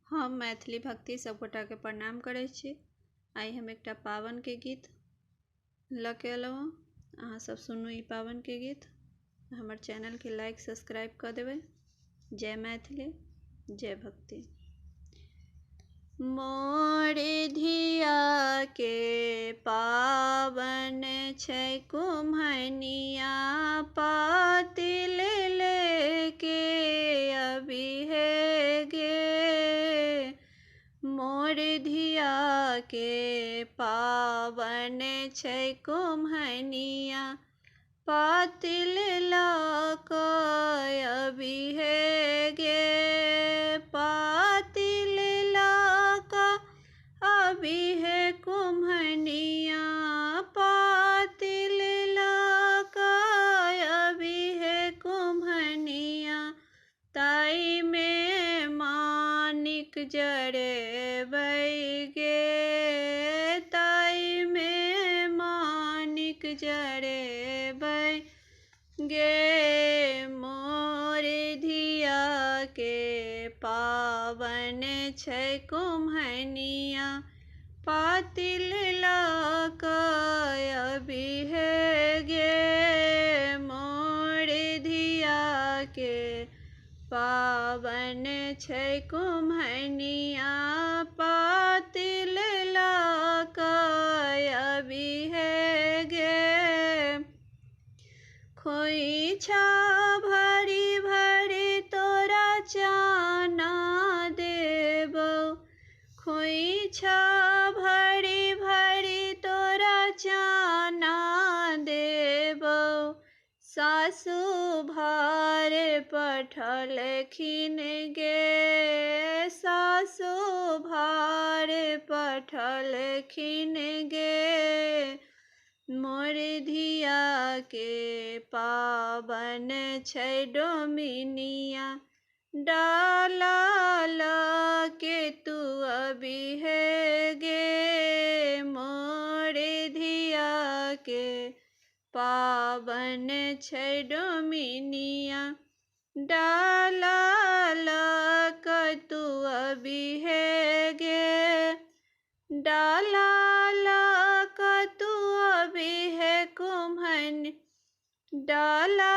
हम मैथिली भक्ति सब गोटा के प्रणाम करै छी। आई हम एकटा पावन के गीत ल के अयलहुँ। अहाँ सब सुनू ई पावन के गीत। हमर चैनल के लाइक सब्सक्राइब कर देबै। जय मैथिली, जय भक्ति। मोर धिया के पावन छै कुम्हनिया, पातिल लेके अभी है गे। मोर धिया के पावन छै कुम्हनिया, पातिल लक अभी है गे। पातिल लक अभी है कुम्हनिया, पातिल लक अभी है कुम्हनिया। ताई में मानिक जरेबै गे, ताई में मानिक जरेबै गे। मोर धिया के पावन छै कुम्हनिया, पातिल लक अभी है गे। मोर धिया के पावन छै कुम्हनिया, पातिल लक अभी है गे। खोइछा भरी भरी तोरा चाना देबौ, खोइछा भरी भरी तोरा चाना देबौ। सासु भार पठलखिन गे, सासु भार पठलखिन गे। मोर धिया के पावन छै डोमिनिया, डाला लके तू अभी है गे। मोर धिया के पावन छै डोमिनिया, डाला लक तू अभी है गे। डाला लक तू अभी है कुम्हन, डाला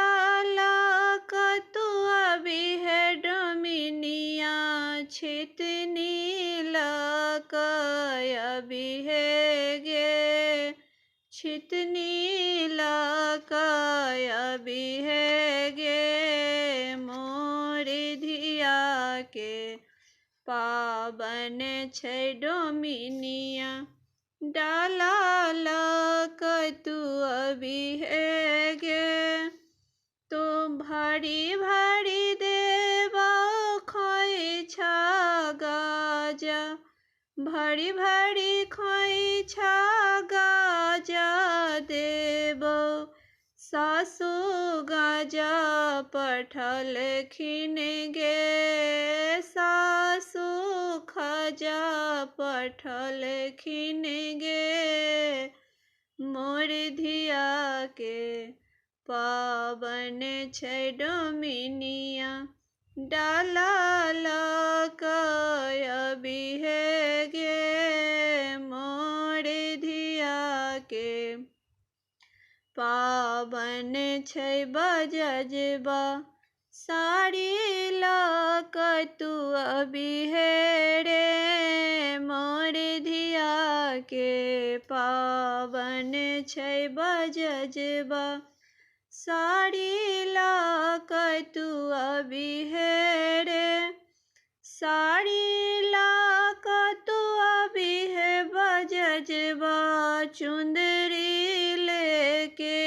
लक तू अभी है डोमिनिया। छितनी लक अभी है गे, छितनी लक अभी है गे। मोर धिया के पावन छै डोमिनिया, डाला लक तू अभी है गे। तो भारी भारी देबौ खोइछा गाजा, भारी भारी खोइछा गाजा देबौ। सासु गाजा पठलखिन गे, सासु खाजा पठलखिन गे। मोर धिया के पावन छै डोमिनिया, डाला लक अभी है गे। मोर धिया के पावन छै बजजबा, साड़ी लक तू अभी है रे। मोर धिया के पावन छै बजजबा, साड़ी लक तू अभी है रे। साड़ी लक तू अभी है बजजबा, चुंदरी लेके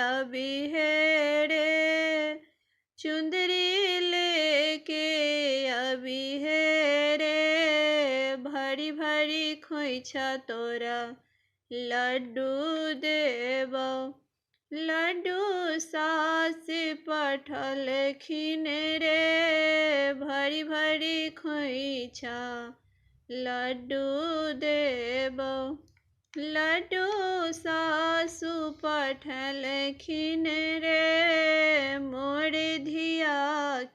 अभी है रे। चुंदरी लेके अभी है रे। भरी भरी खोइछा तोरा लड्डू देबौ, लड्डू सास पठलखिन रे। भरी भरी खोइछा लड्डू देबौ, लड्डू सासु पठलखिन रे। मोर धिया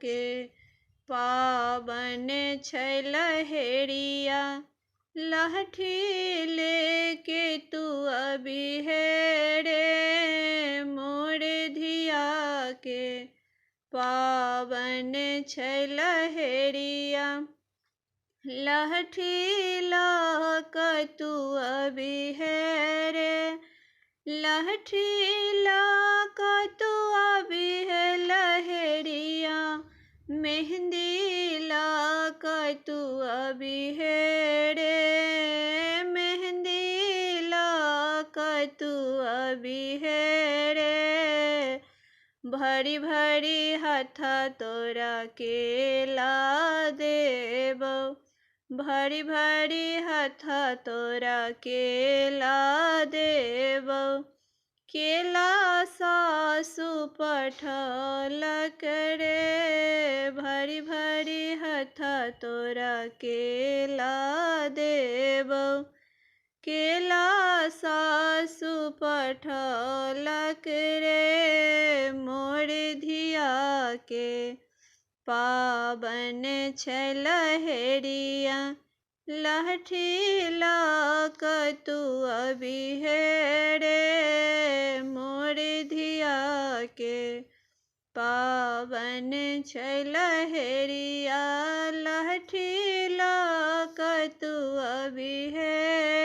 के पावन छै लहेरिया लहठी लेके तू अभी है रे मोर धिया के। पावन छै लहेरिया लहठी लाक तू अभी है रे लहठी लाक तू अभी है लहेरिया मेहंदी लाक तू अभी है रे मेहंदी लाक तू अभी है रे। भरी भरी हथा तोरा के ला देबो भरी भरी हथा तोरा के ला देबो। केला सासु पठलक रे भरी भरी हथा तोरा के ला देबो। केला सासु पठलक रे मोर धिया के। पावन छै लहेरिया लहठी लाक तू अभी है रे मोर धिया के। पावन छै लहेरिया लहठी लाक तू अभी है